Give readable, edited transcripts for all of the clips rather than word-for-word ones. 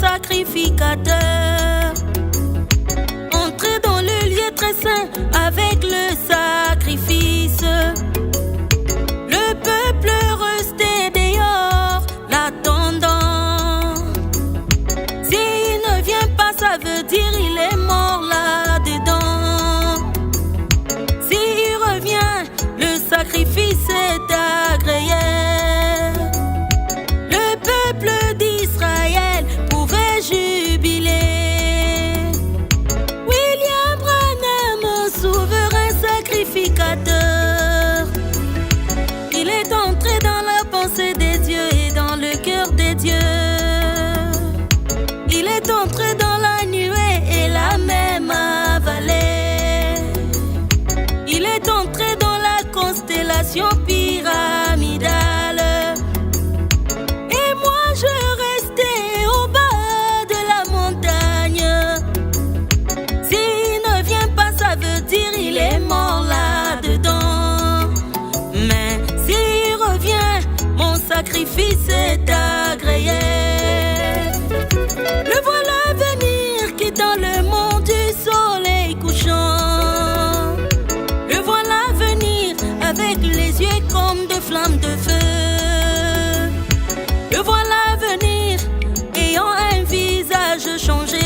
sacrificateur. Entrez dans le lieu très saint avec le sacrifice. Le peuple restait dehors, l'attendant. S'il ne vient pas, ça veut dire il est mort là-dedans. S'il revient, le sacrifice est agréé. Le peuple d'Israël pouvait jubiler. William Branham, souverain sacrificateur, il est entré dans la pensée des dieux et dans le cœur des dieux. Il est entré dans la nuée et l'a même avalé. Il est entré dans la constellation pyramidale. Et moi je restais au bas de la montagne. S'il ne vient pas, ça veut dire il est mort là-dedans. Mais s'il revient, mon sacrifice est agréé. Le voilà venir quittant le monde du soleil couchant. Le voilà venir avec les yeux comme de flammes de feu. Le voilà venir ayant un visage changé.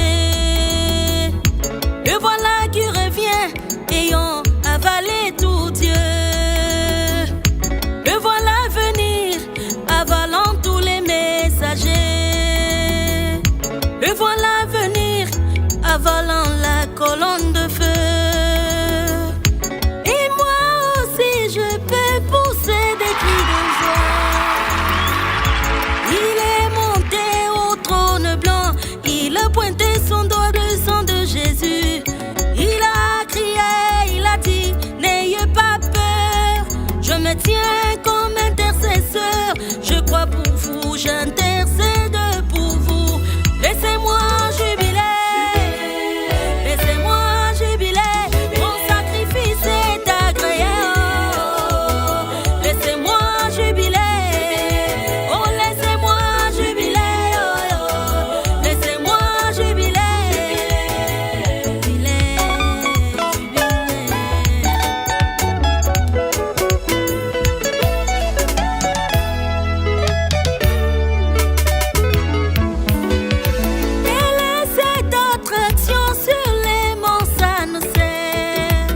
Le voilà qui revient ayant avalé tout Dieu. Le voilà venir avalant tous les messagers. Le voilà venir avalant la colonne de feu. Et moi aussi je peux pousser des cris de joie. Il est monté au trône blanc. Il a pointé son doigt de sang de Jésus. Il a crié, il a dit, n'ayez pas peur. Je me tiens comme intercesseur. Je crois pour vous, j'intercède pour vous. Laissez-moi jubiler, laissez-moi jubiler. Mon sacrifice est agréé. Oh, laissez-moi jubiler. Oh, laissez-moi jubiler. Oh, oh, laissez-moi jubiler. Jubiler, Quelle est cette attraction sur les monts Saint-Nocet?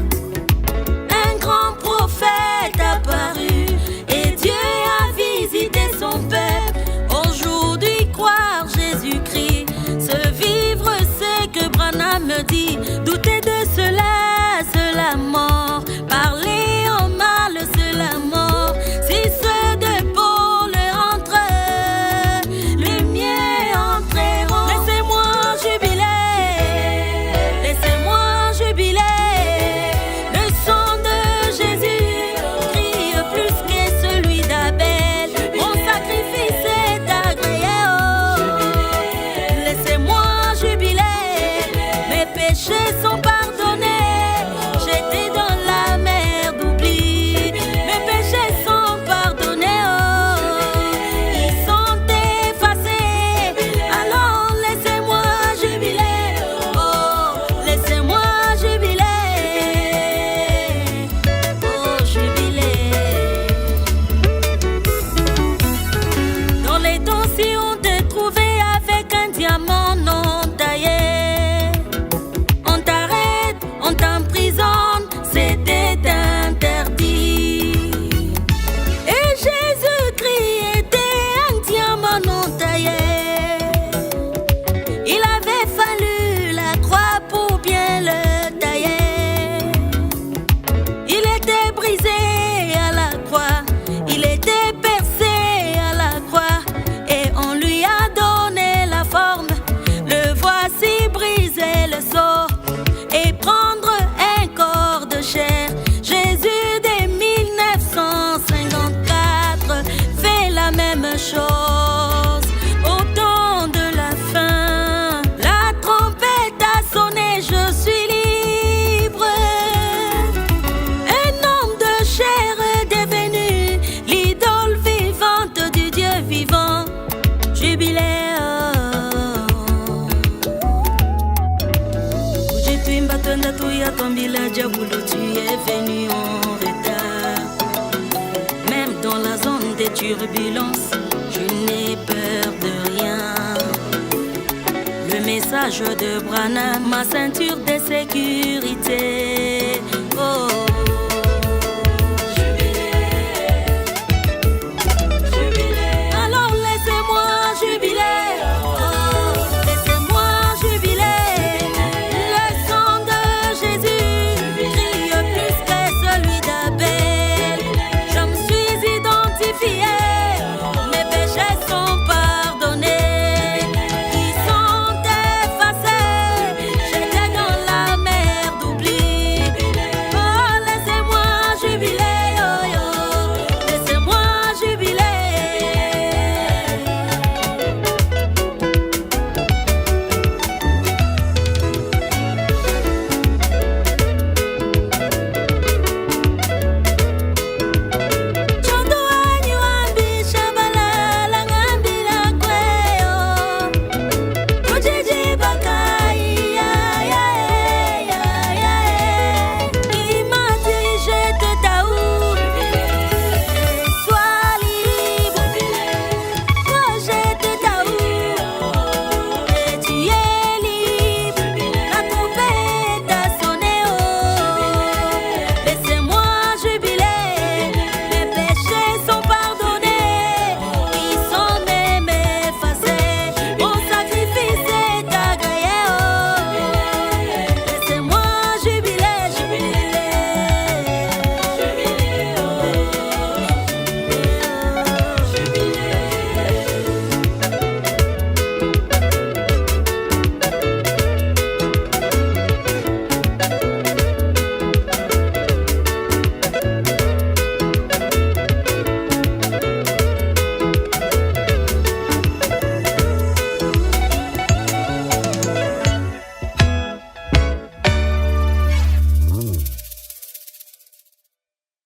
Un grand prophète apparu et Dieu a visité son peuple. Aujourd'hui, croire Jésus-Christ, se vivre ce que Branham me dit. Douter de cela, c'est la mort. Parler au mal, c'est la mort. Si ceux de Paul entrent, les miens entreront. Laissez-moi jubiler, laissez-moi jubiler. Le sang de Jésus crie plus que celui d'Abel. Mon sacrifice est agréé. Oh, laissez-moi jubiler. Mes péchés sont Loulou, tu es venu en retard. Même dans la zone des turbulences, je n'ai peur de rien. Le message de Branham, ma ceinture de sécurité.